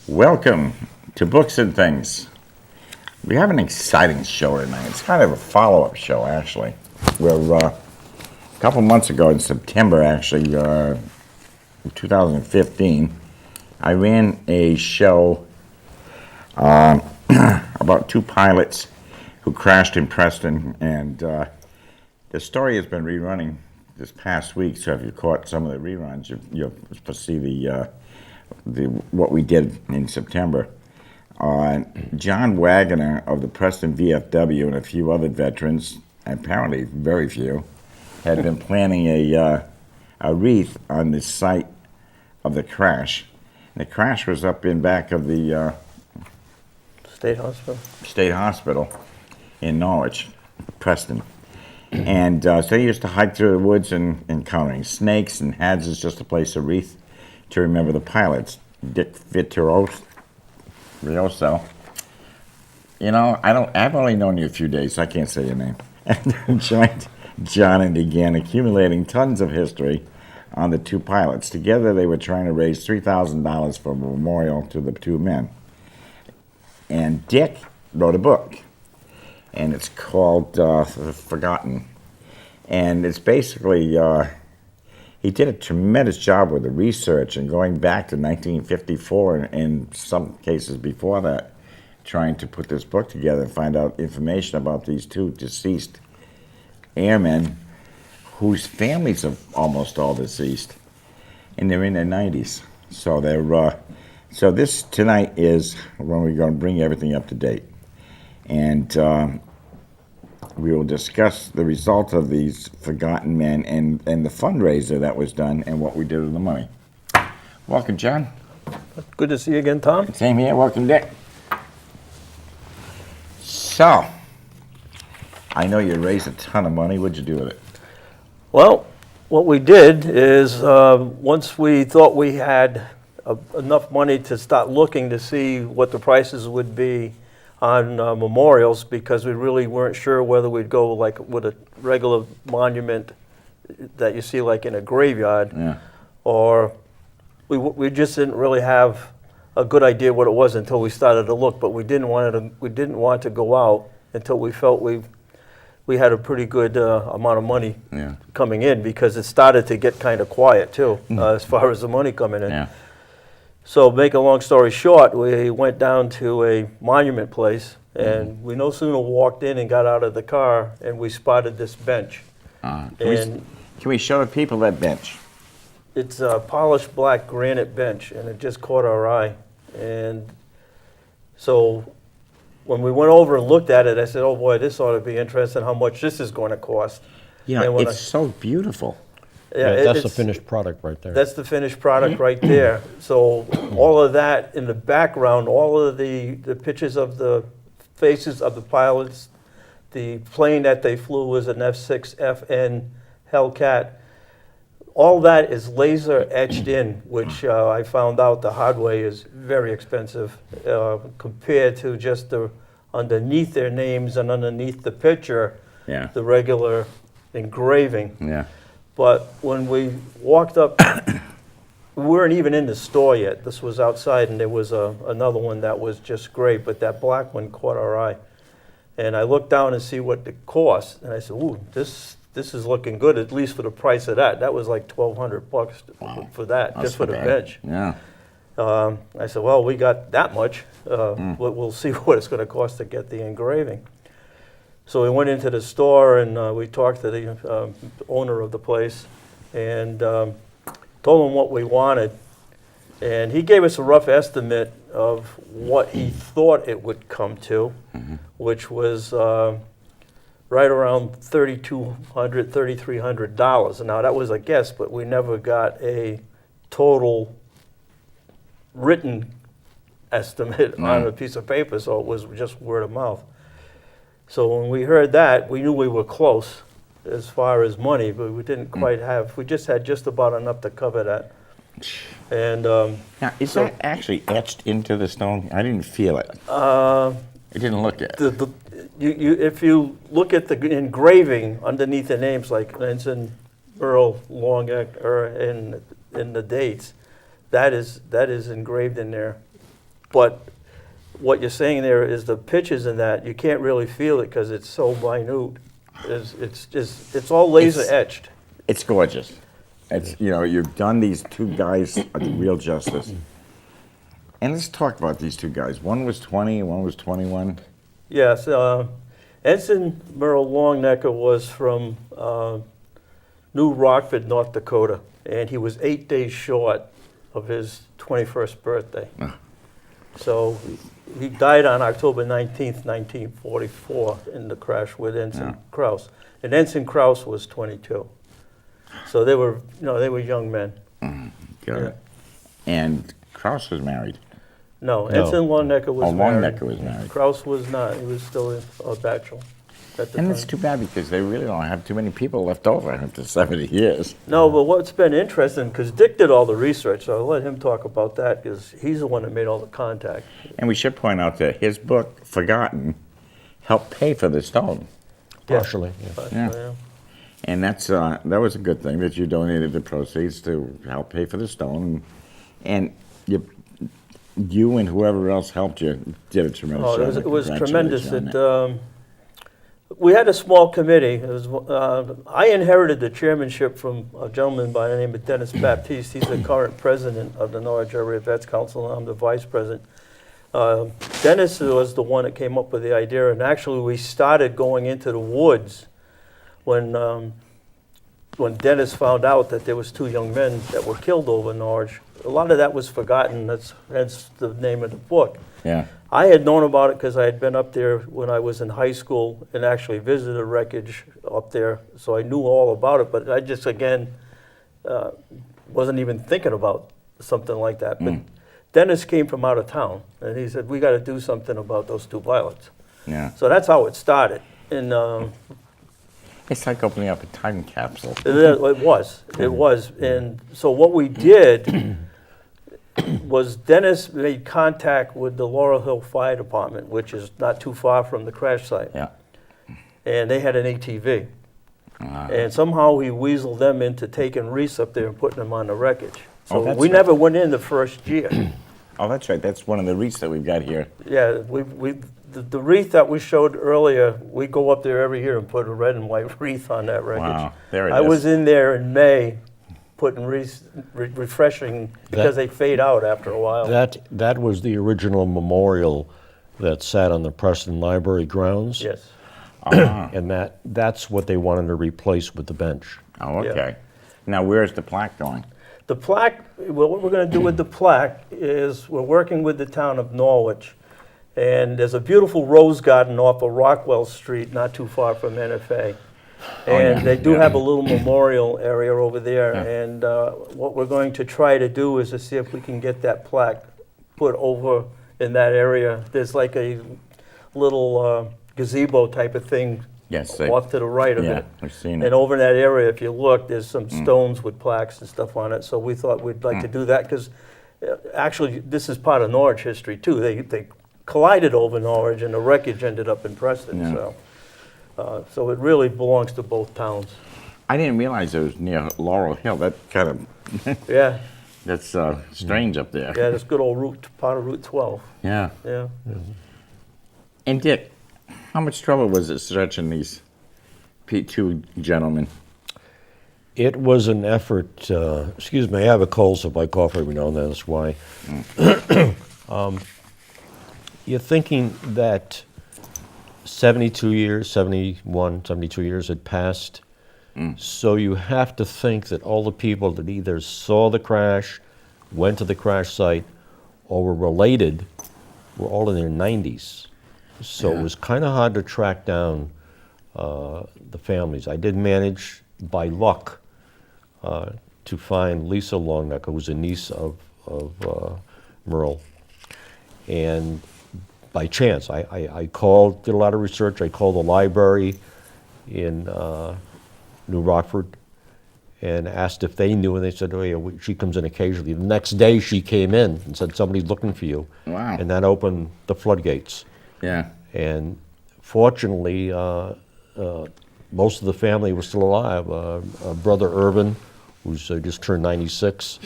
Welcome to Books and Things. We have an exciting show tonight. It's kind of a follow-up show, actually. Where a couple months ago in September, actually, 2015, I ran a show about two pilots who crashed in Preston, and the story has been rerunning this past week. So if you caught some of the reruns, you'll see the what we did in September. John Wagner of the Preston VFW and a few other veterans, apparently very few, had been planning a wreath on the site of the crash. And the crash was up in back of the State Hospital in Norwich, Preston. And so they used to hike through the woods and encountering snakes, and Hads just to place a wreath to remember the pilots. Dick Vittorioso. You know, I've only known you a few days, so I can't say your name. And joined John and began accumulating tons of history on the two pilots. Together they were trying to raise $3,000 for a memorial to the two men. And Dick wrote a book, and it's called Forgotten. And it's basically, he did a tremendous job with the research and going back to 1954 and in some cases before that, trying to put this book together and find out information about these two deceased airmen whose families are almost all deceased, and they're in their 90s. So so this tonight is when we're going to bring everything up to date, and we will discuss the result of these forgotten men and the fundraiser that was done and what we did with the money. Welcome, John. Good to see you again, Tom. Same here. Welcome, Dick. So, I know you raised a ton of money. What'd you do with it? Well, what we did is once we thought we had enough money to start looking to see what the prices would be on memorials, because we really weren't sure whether we'd go like with a regular monument that you see like in a graveyard, or we just didn't really have a good idea what it was until we started to look. But we didn't want to go out until we felt we had a pretty good amount of money coming in, because it started to get kind of quiet too as far as the money coming in. So, make a long story short, we went down to a monument place, and we no sooner walked in and got out of the car, and we spotted this bench. Can we show the people that bench? It's a polished black granite bench, and it just caught our eye. And so, when we went over and looked at it, I said, "Oh boy, this ought to be interesting. How much this is going to cost?" Yeah, it's so beautiful. Yeah, that's the finished product right there. That's the finished product right there. So all of that in the background, all of the pictures of the faces of the pilots, the plane that they flew was an F-6FN Hellcat. All that is laser etched in, which I found out the hard way is very expensive compared to just the underneath their names and underneath the picture, the regular engraving. But when we walked up, we weren't even in the store yet. This was outside, and there was another one that was just great, but that black one caught our eye. And I looked down and see what it cost, and I said, "Ooh, this is looking good, at least for the price of that." That was like $1,200 for that, just for the bench. I said, "Well, we got that much. We'll see what it's going to cost to get the engraving." So we went into the store, and we talked to the owner of the place and told him what we wanted. And he gave us a rough estimate of what he thought it would come to, which was right around $3,200, $3,300. Now, that was a guess, but we never got a total written estimate on a piece of paper, so it was just word of mouth. So when we heard that, we knew we were close as far as money, but we didn't quite have, we just had just about enough to cover that. And now, is that actually etched into the stone? I didn't feel it. I didn't look at it. If you look at the engraving underneath the names, like Ensign Earl Longeck, or in the dates, that is engraved in there. But what you're saying there is the pitches in that, you can't really feel it because it's so minute. It's all laser etched. It's gorgeous. It's, you've done these two guys a real justice. And let's talk about these two guys. One was 20, one was 21. Yes, Ensign Merle Longnecker was from New Rockford, North Dakota, and he was 8 days short of his 21st birthday. So he died on October 19th, 1944 in the crash with Ensign Krause. And Ensign Krause was 22. So they were young men. Got it. And Krause was married. No, Ensign Longnecker was married. Longnecker was married. Krause was not. He was still a bachelor at the time. And it's too bad because they really don't have too many people left over after 70 years. No, but what's been interesting, because Dick did all the research, so I'll let him talk about that because he's the one that made all the contact. And we should point out that his book, Forgotten, helped pay for the stone. Partially, Yeah. And that was a good thing that you donated the proceeds to help pay for the stone. And you and whoever else helped you did a tremendous job. It was tremendous. Congratulations We had a small committee. I inherited the chairmanship from a gentleman by the name of Dennis Baptiste. He's the current president of the Norwich Area Vets Council, and I'm the vice president. Dennis was the one that came up with the idea, and actually we started going into the woods when Dennis found out that there was two young men that were killed over Norwich. A lot of that was forgotten. That's the name of the book. Yeah. I had known about it because I had been up there when I was in high school and actually visited the wreckage up there, so I knew all about it, but I just, again, wasn't even thinking about something like that. But Dennis came from out of town, and he said, we got to do something about those two pilots. Yeah. So that's how it started. And It's like opening up a time capsule. it was. And so what we did was Dennis made contact with the Laurel Hill Fire Department, which is not too far from the crash site. Yeah. And they had an ATV. And somehow he weaseled them into taking Reese up there and putting them on the wreckage. So that's we right. never went in the first year. Oh, that's right. That's one of the wreaths that we've got here. Yeah, the wreath that we showed earlier, we go up there every year and put a red and white wreath on that wreckage. Wow, there it I is. was in there in May putting refreshing because they fade out after a while. That was the original memorial that sat on the Preston Library grounds. Yes. And that's what they wanted to replace with the bench. Oh, okay. Yeah. Now, where's the plaque going? The plaque, well, what we're going to do with the plaque is we're working with the town of Norwich. And there's a beautiful rose garden off of Rockwell Street, not too far from NFA. And they do have a little memorial area over there. Yeah. And what we're going to try to do is to see if we can get that plaque put over in that area. There's like a little gazebo type of thing off to the right of it. I've seen it. And over in that area, if you look, there's some stones with plaques and stuff on it. So we thought we'd like to do that because actually this is part of Norwich history too. They collided over Norwich and the wreckage ended up in Preston. Yeah. So it really belongs to both towns. I didn't realize it was near Laurel Hill. That kind of, Yeah, that's strange up there. yeah, this good old part of Route 12. Yeah. Yeah. And Dick, how much trouble was it stretching these two gentlemen? It was an effort, excuse me, I have a cold, so if I cough every now and then, that's why. You're thinking that 72 years, 71, 72 years had passed, so you have to think that all the people that either saw the crash, went to the crash site, or were related were all in their 90s. So it was kind of hard to track down the families. I did manage, by luck, to find Lisa Longnecker, who was a niece of Merle. And by chance, I called, did a lot of research. I called the library in New Rockford and asked if they knew, and they said, oh yeah, she comes in occasionally. The next day she came in and said, somebody's looking for you. Wow. And that opened the floodgates. Yeah. And fortunately, most of the family was still alive. Brother Irvin, who's just turned 96,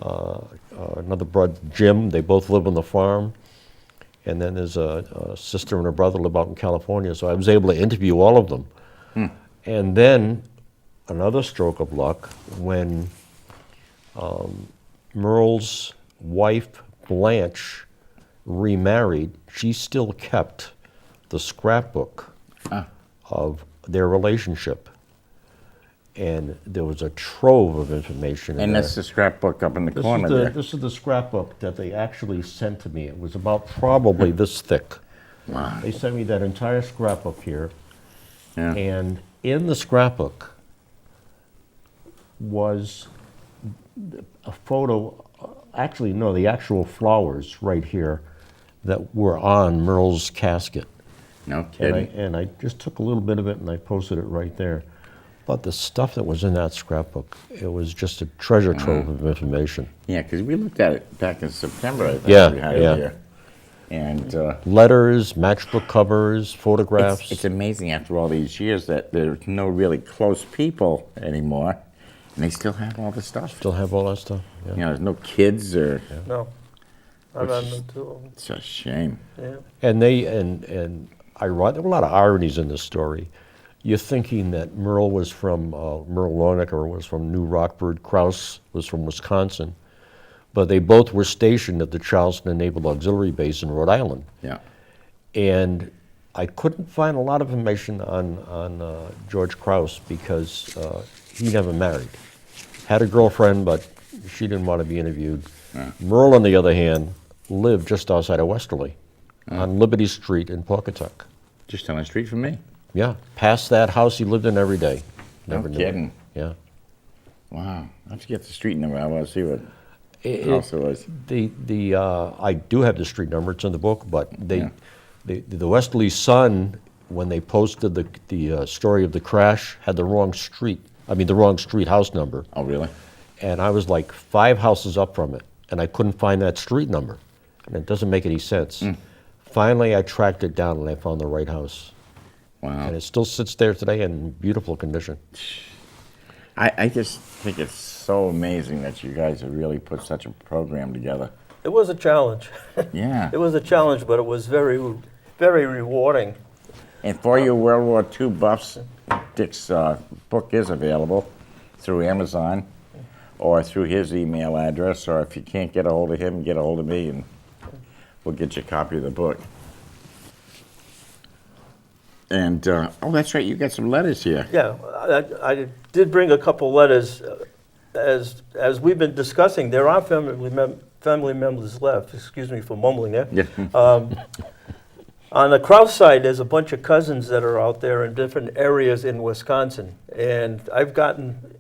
another brother, Jim. They both live on the farm. And then there's a sister and a brother live out in California. So I was able to interview all of them. And then another stroke of luck when Merle's wife, Blanche, remarried, she still kept the scrapbook of their relationship. And there was a trove of information in And there. that's the scrapbook up in the corner there. This is the scrapbook that they actually sent to me. It was about probably this thick. Wow. They sent me that entire scrapbook here. Yeah. And in the scrapbook was a photo, actually, no, the actual flowers right here that were on Merle's casket. No kidding. And I just took a little bit of it and I posted it right there. But the stuff that was in that scrapbook, it was just a treasure trove of information. Yeah, because we looked at it back in September, I think. Yeah, we had yeah. it here. And Letters, matchbook covers, photographs. it's amazing after all these years that there's no really close people anymore, and they still have all the stuff. Still have all that stuff. Yeah. You know, there's no kids or. No. I'm Which on is- the two. It's a shame. Yeah. And there were a lot of ironies in this story. You're thinking that Merle was from Merle Lonecker was from New Rockford, Krause was from Wisconsin, but they both were stationed at the Charleston Naval Auxiliary Base in Rhode Island. Yeah. And I couldn't find a lot of information on George Krause because he never married. Had a girlfriend, but she didn't want to be interviewed. Merle, on the other hand, lived just outside of Westerly on Liberty Street in Pawcatuck. Just down the street from me. Yeah, past that house he lived in every day. No Never knew it. kidding. Yeah. Wow. I have to get the street number. I want to see what It- house it was. I do have the street number, it's in the book, but Yeah. the Westerly Sun, when they posted the story of the crash, had the wrong street house number. Oh, really? And I was like 5 houses up from it, and I couldn't find that street number. And it doesn't make any sense. Finally, I tracked it down and I found the right house. Wow. And it still sits there today in beautiful condition. I just think it's so amazing that you guys have really put such a program together. It was a challenge. Yeah. It was a challenge, but it was very, very rewarding. And for you World War II buffs, Dick's book is available through Amazon or through his email address, or if you can't get a hold of him, get a hold of me and we'll get you a copy of the book. And, oh, that's right, you got some letters here. Yeah, I did bring a couple letters. As we've been discussing, there are family members left. Excuse me for mumbling there. Yeah. On the Krause side, there's a bunch of cousins that are out there in different areas in Wisconsin. And I've gotten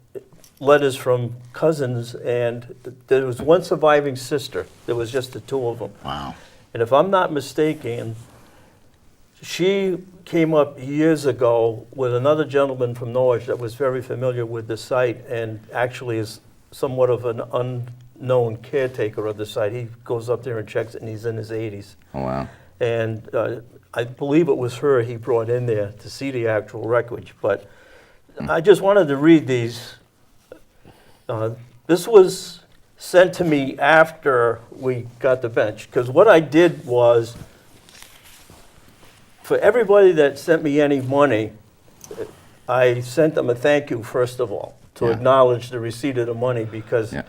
letters from cousins, and there was one surviving sister. There was just the two of them. Wow. And if I'm not mistaken, she came up years ago with another gentleman from Norwich that was very familiar with the site and actually is somewhat of an unknown caretaker of the site. He goes up there and checks it, and he's in his 80s. Oh, wow. And I believe it was her he brought in there to see the actual wreckage. But I just wanted to read these. This was sent to me after we got the bench, because what I did was, for everybody that sent me any money, I sent them a thank you, first of all, to Yeah. acknowledge the receipt of the money, because Yeah.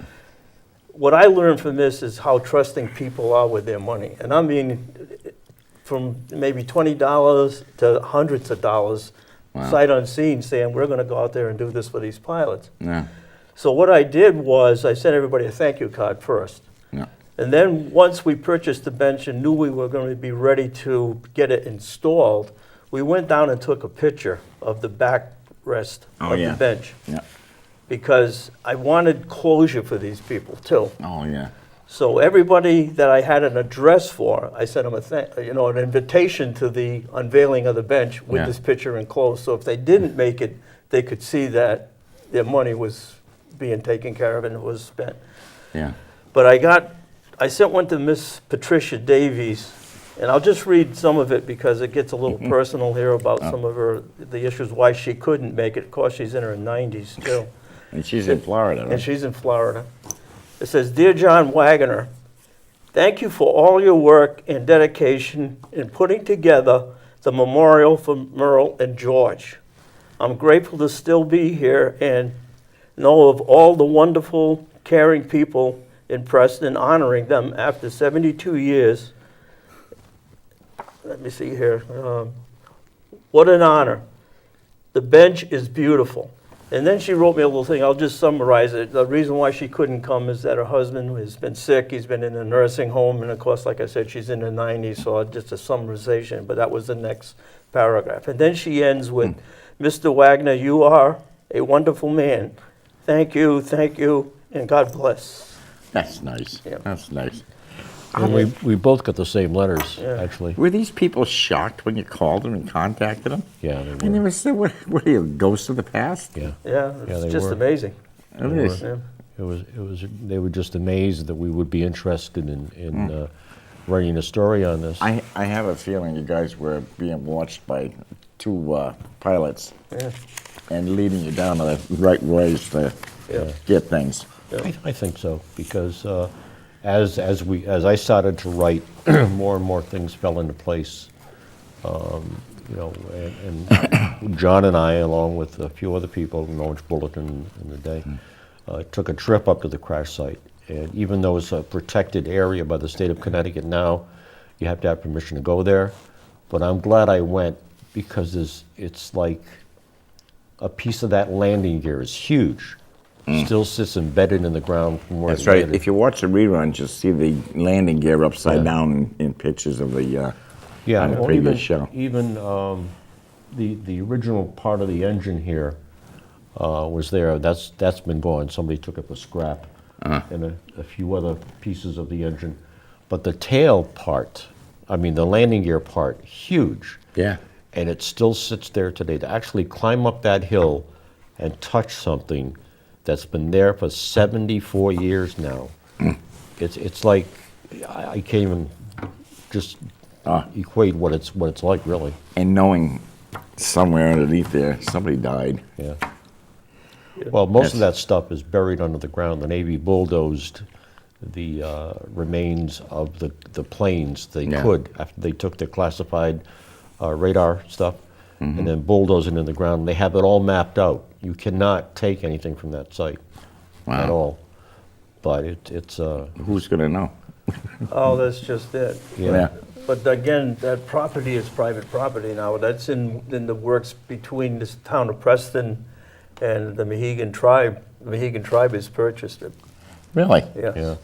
what I learned from this is how trusting people are with their money. And I mean, from maybe $20 to hundreds of dollars, Wow. sight unseen, saying, we're going to go out there and do this for these pilots. Yeah. So what I did was I sent everybody a thank you card first. Yeah. And then once we purchased the bench and knew we were going to be ready to get it installed, we went down and took a picture of the backrest Oh, of yeah. the bench, Yeah. because I wanted closure for these people too. Oh, yeah. So everybody that I had an address for, I sent them an invitation to the unveiling of the bench with Yeah. this picture enclosed. So if they didn't make it, they could see that their money was being taken care of and it was spent. Yeah. But I sent one to Miss Patricia Davies, and I'll just read some of it because it gets a little personal here about some of the issues why she couldn't make it. Of course, she's in her 90s too. And she's in Florida, right? And she's in Florida. It says, "Dear John Wagner, thank you for all your work and dedication in putting together the memorial for Merle and George. I'm grateful to still be here and know of all the wonderful, caring people in Preston, honoring them after 72 years. Let me see here. What an honor. The bench is beautiful." And then she wrote me a little thing. I'll just summarize it. The reason why she couldn't come is that her husband has been sick. He's been in a nursing home. And of course, like I said, she's in the 90s. So just a summarization. But that was the next paragraph. And then she ends with, "Mr. Wagner, you are a wonderful man. Thank you, and God bless." That's nice. Yeah. That's nice. And we both got the same letters, Yeah. actually. Were these people shocked when you called them and contacted them? Yeah, And they they were. were saying, what are you, ghosts of the past? Yeah. Yeah, Yeah, it's they just were. amazing. It is. Yeah. They were just amazed that we would be interested in writing a story on this. I have a feeling you guys were being watched by two pilots Yeah. and leading you down the right ways to Yeah. get things. I think so, because as I started to write, more and more things fell into place. You know, and John and I, along with a few other people, Norwich Bulletin in the day, took a trip up to the crash site. And even though it's a protected area by the state of Connecticut now, you have to have permission to go there. But I'm glad I went, because it's like a piece of that landing gear is huge. Still sits embedded in the ground from where That's it right. landed. If you watch the reruns, you'll see the landing gear upside Yeah. down in pictures of the Yeah, on the well, previous show. Even the original part of the engine here was there. That's been gone. Somebody took it for scrap, and a few other pieces of the engine. But the tail part, I mean the landing gear part, huge, Yeah. and it still sits there today. To actually climb up that hill and touch something that's been there for 74 years now, it's like I can't even just equate what it's like, really. And knowing somewhere underneath there, somebody died. Yeah. Well, most of Yes. that stuff is buried under the ground. The Navy bulldozed the remains of the planes they Yeah. could after they took the classified radar stuff, and then bulldoze it in the ground. They have it all mapped out. You cannot take anything from that site at Wow. all. But it's Who's going to know? Oh, that's just it. yeah. But again, that property is private property now. That's in the works between this town of Preston and the Mohegan tribe. The Mohegan tribe has purchased it. Really? Yes. Yeah.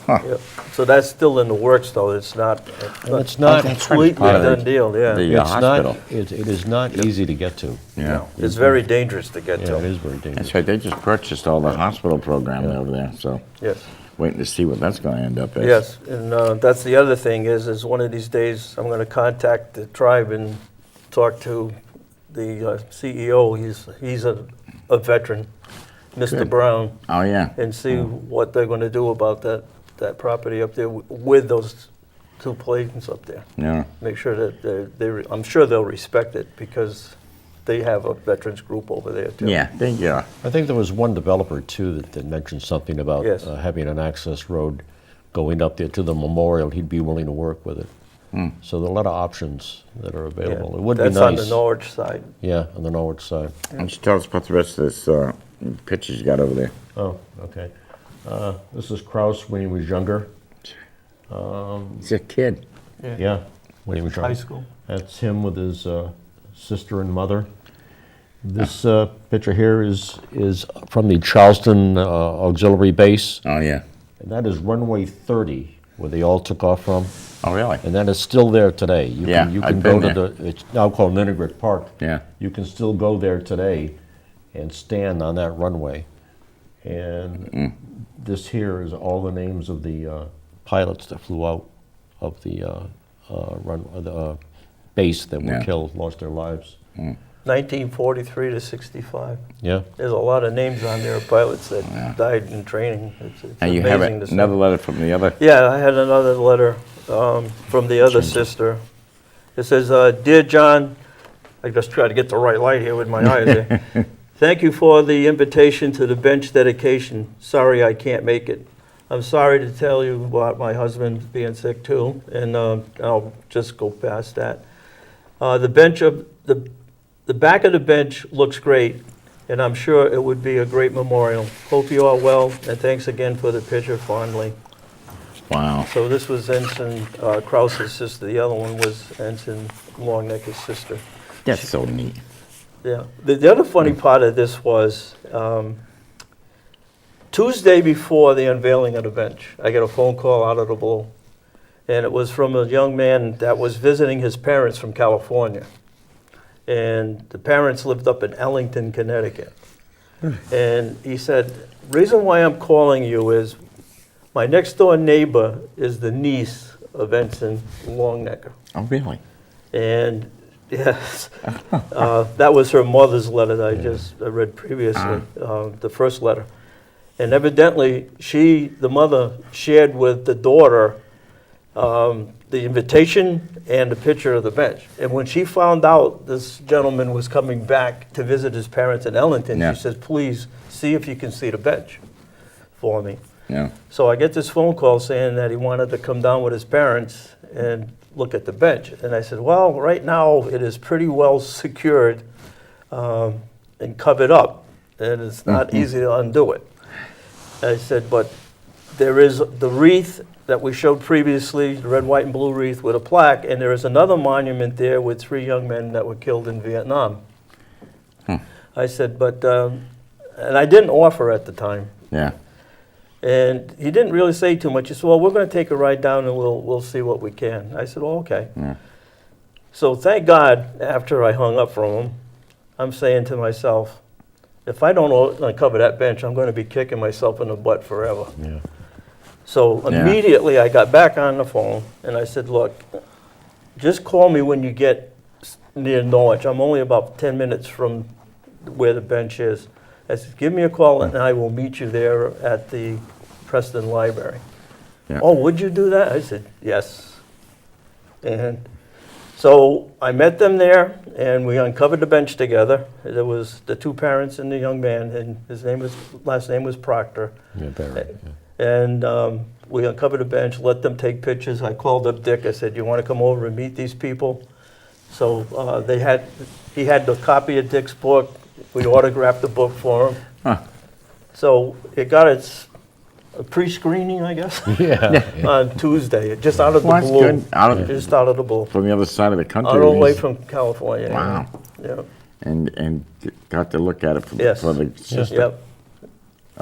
Yep. So that's still in the works, though. It's not It's not. that's completely part of done the- deal, yeah. the- It's hospital. not. It is not easy to get to. Yeah. It's very dangerous to get Yeah, it to. is very dangerous. That's right. They just purchased all the hospital program over there, so Yes, waiting to see what that's going to end up as. yes. And that's the other thing is one of these days, I'm going to contact the tribe and talk to the CEO. He's a veteran, Mr. Good. Brown, Oh, yeah. and see what they're going to do about that property up there with those two planes up there. Yeah. Make sure that I'm sure they'll respect it because they have a veterans group over there too. Yeah. I think there was one developer too that mentioned something about Yes. having an access road going up there to the memorial. He'd be willing to work with it. So there are a lot of options that are Yeah. available. It would That's be on nice. the Norwich side. Yeah, on the Norwich side. Why don't you tell us about the rest of this pictures you got over there? Oh, okay. This is Kraus when he was younger. He's a kid. Yeah, when he was younger. High school. That's him with his sister and mother. This picture here is from the Charleston Auxiliary Base, Oh, yeah. and that is runway 30, where they all took off from. Oh, really? And that is still there today. You Yeah, can, you I've can go been to the, it's now called Ninegret Park. Yeah. You can still go there today and stand on that runway. And this here is all the names of the pilots that flew out of the base that were Yeah. killed, lost their lives. 1943 to 65. Yeah. There's a lot of names on there of pilots that died in training. It's And you have amazing to see. another letter from the other. Yeah, I had another letter from the other sister. It says, "Dear John," I just try to get the right light here with my eyes there. "Thank you for the invitation to the bench dedication. Sorry I can't make it. I'm sorry to tell you about my husband being sick too, and I'll just go past that. The bench of the back of the bench looks great, and I'm sure it would be a great memorial. Hope you are well, and thanks again for the picture fondly. Wow. So this was Ensign Krause's sister. The other one was Ensign Longnecker's sister. That's so neat. Yeah. The other funny part of this was Tuesday before the unveiling of the bench, I get a phone call out of the blue. And it was from a young man that was visiting his parents from California. And the parents lived up in Ellington, Connecticut. And he said, reason why I'm calling you is my next door neighbor is the niece of Ensign Longnecker. Oh, really? And yes, that was her mother's letter that I just read previously, the first letter. And evidently, the mother, shared with the daughter the invitation and the picture of the bench. And when she found out this gentleman was coming back to visit his parents in Ellington, Yeah. she says, please see if you can see the bench for me. Yeah. So I get this phone call saying that he wanted to come down with his parents and look at the bench. And I said, well, right now it is pretty well secured and covered up, and it's not easy to undo it. I said, but there is the wreath that we showed previously, the red, white, and blue wreath with a plaque, and there is another monument there with 3 young men that were killed in Vietnam. I said, but, and I didn't offer at the time. Yeah. And he didn't really say too much. He said, well, we're going to take a ride down and we'll see what we can. I said, well, okay. Yeah. So thank God, after I hung up from him, I'm saying to myself, if I don't uncover that bench, I'm going to be kicking myself in the butt forever. Yeah. So Yeah. immediately I got back on the phone and I said, look, just call me when you get near Norwich. I'm only about 10 minutes from where the bench is. I said, give me a call and I will meet you there at the Preston Library. Yeah. Oh, would you do that? I said, yes. And so I met them there and we uncovered the bench together. There was the 2 parents and the young man, and his last name was Proctor. Yeah, Barry. Yeah. And we uncovered the bench, let them take pictures. I called up Dick. I said, you want to come over and meet these people? So he had the copy of Dick's book. We autographed the book for him. Huh. So it got its pre-screening, I guess, Yeah. on Tuesday, just out of the Well, that's blue. good. Just out of the blue. From the other side of the country. All the way these- from California. Wow. Yeah. And got to look at it for, Yes. for the sister. Yep.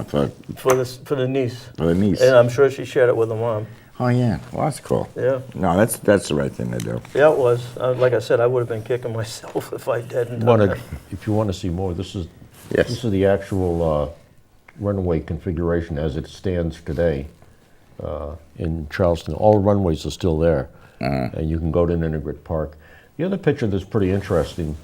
For For the niece. the niece. And I'm sure she shared it with the mom. Oh, yeah. Well, that's cool. Yeah. No, that's the right thing to do. Yeah, it was. Like I said, I would have been kicking myself if I hadn't done Wanna- that. if you want to see more, this is Yes. the actual runway configuration as it stands today in Charleston. All runways are still there, and you can go to Integrate Park. The other picture that's pretty interesting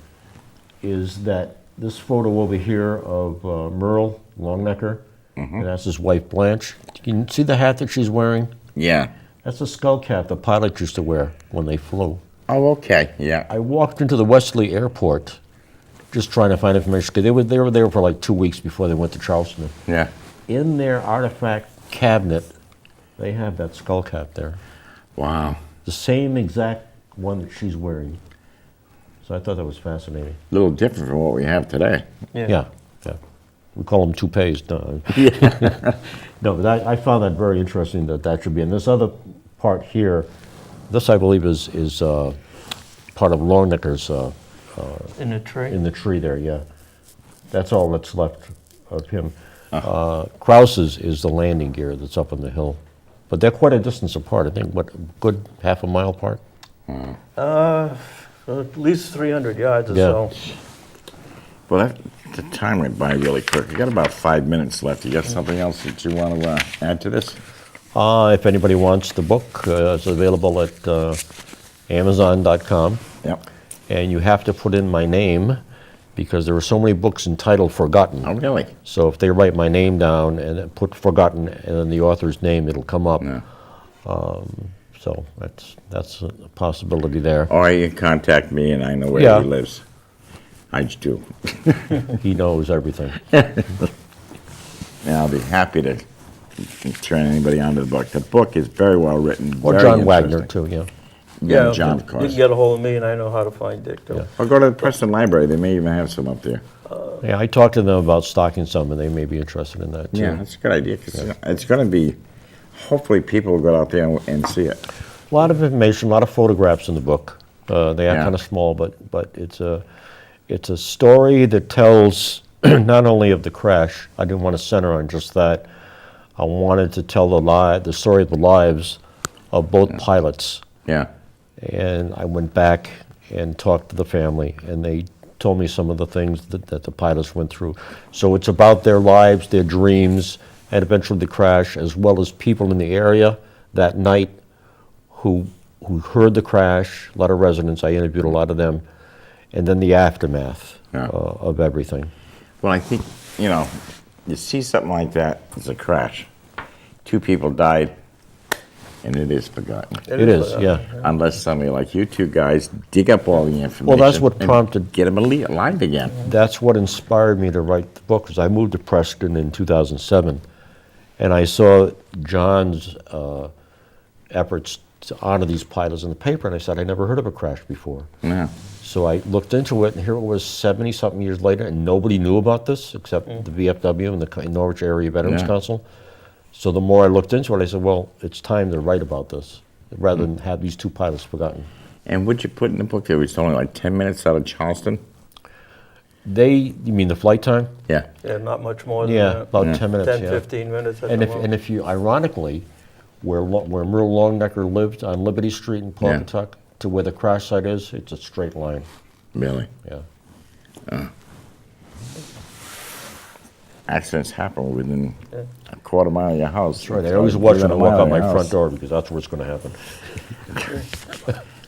is that this photo over here of Merle Longnecker, and that's his wife Blanche. You can see the hat that she's wearing? Yeah. That's a skull cap the pilots used to wear when they flew. Oh, okay. Yeah. I walked into the Wesley Airport just trying to find information, because they were there for like 2 weeks before they went to Charleston. Yeah. In their artifact cabinet, they have that skull cap there. Wow. The same exact one that she's wearing. So I thought that was fascinating. A little different from what we have today. Yeah. We call them toupees. No, no, but I found that very interesting that should be. And this other part here, this I believe is part of Longnecker's In the tree? in the tree there, yeah. That's all that's left of him. Krause's is the landing gear that's up on the hill. But they're quite a distance apart. I think, what, a good half a mile apart? At least 300 yards or Yeah. so. Well, the time went by really quick. We got about 5 minutes left. You got something else that you want to add to this? If anybody wants the book, it's available at Amazon.com. Yep. And you have to put in my name, because there are so many books entitled Forgotten. Oh, really? So if they write my name down and then put Forgotten and then the author's name, it'll come up. Yeah. So that's a possibility there. Or you can contact me and I know where Yeah. he lives. I do. He knows everything. And I'll be happy to turn anybody on to the book. The book is very well written. Or very John Wagner, interesting. too, yeah. Yeah, John, of You course. can get a hold of me, and I know how to find Dick, too. Yeah. Or go to the Preston Library. They may even have some up there. Yeah, I talked to them about stocking some, and they may be interested in that, too. Yeah, that's a good idea, because it's going to be, hopefully people will go out there and see it. A lot of information, a lot of photographs in the book. They are Yeah. kind of small, but it's a story that tells not only of the crash. I didn't want to center on just that. I wanted to tell the story of the lives of both pilots. Yeah. And I went back and talked to the family, and they told me some of the things that the pilots went through. So it's about their lives, their dreams, and eventually the crash, as well as people in the area that night who heard the crash, a lot of residents. I interviewed a lot of them, and then the aftermath Yeah. of everything. Well, I think, you see something like that, it's a crash. 2 people died, and it is forgotten. It is, yeah. Unless somebody like you 2 guys dig up all the information. Well, that's what and prompted- get them alive again. That's what inspired me to write the book, because I moved to Preston in 2007, and I saw John's efforts to honor these pilots in the paper, and I said, I never heard of a crash before. Yeah. So I looked into it, and here it was 70-something years later, and nobody knew about this except the VFW and the Norwich Area Veterans Yeah. Council. So the more I looked into it, I said, well, it's time to write about this, rather than have these 2 pilots forgotten. And what'd you put in the book? There was only like 10 minutes out of Charleston? You mean the flight time? Yeah. Yeah, not much more than Yeah, that. about 10 minutes, 10, yeah. 15 minutes at And the if, most. if you, ironically, where Merle Longnecker lived on Liberty Street in Pawcatuck to where the crash site is, it's a straight line, Really? yeah. Accidents happen within a quarter mile of your house. That's right, I always watch when I walk out my front door, because that's where it's gonna happen.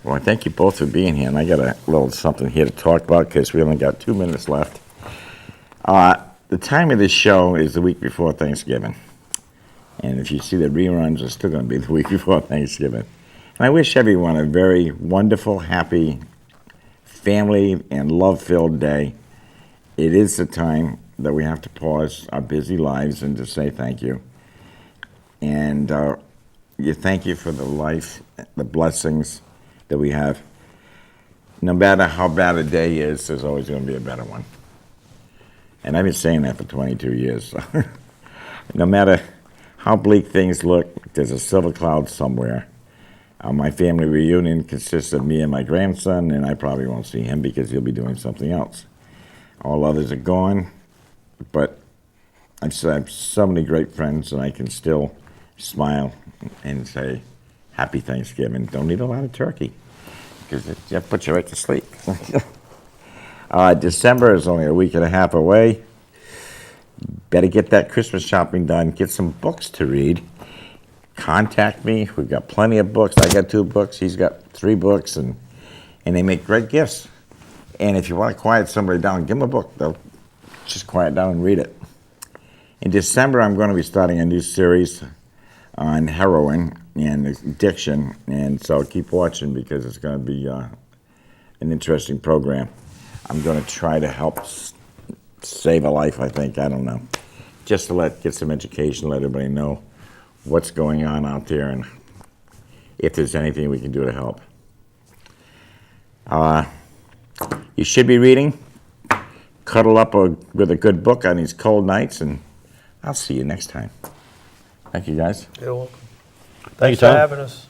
Well, thank you both for being here, and I got a little something here to talk about because we only got 2 minutes left. The time of this show is the week before Thanksgiving, and if you see the reruns, it's still going to be the week before Thanksgiving. And I wish everyone a very wonderful, happy, family and love-filled day. It is the time that we have to pause our busy lives and to say thank you. And thank you for the life, the blessings that we have. No matter how bad a day is, there's always going to be a better one. And I've been saying that for 22 years. So no matter how bleak things look, there's a silver cloud somewhere. My family reunion consists of me and my grandson, and I probably won't see him because he'll be doing something else. All others are gone, but I have so many great friends, and I can still smile and say, Happy Thanksgiving. Don't eat a lot of turkey, because that puts you right to sleep. December is only a week and a half away. Better get that Christmas shopping done. Get some books to read. Contact me. We've got plenty of books. I got 2 books. He's got 3 books, and they make great gifts. And if you want to quiet somebody down, give them a book. They'll just quiet down and read it. In December, I'm going to be starting a new series on heroin and addiction, and so keep watching because it's going to be an interesting program. I'm going to try to help save a life, I think. I don't know. Just to get some education, let everybody know what's going on out there and if there's anything we can do to help. You should be reading. Cuddle up with a good book on these cold nights, and I'll see you next time. Thank you, guys. You're welcome. Thank you, Thanks for Tom. having us.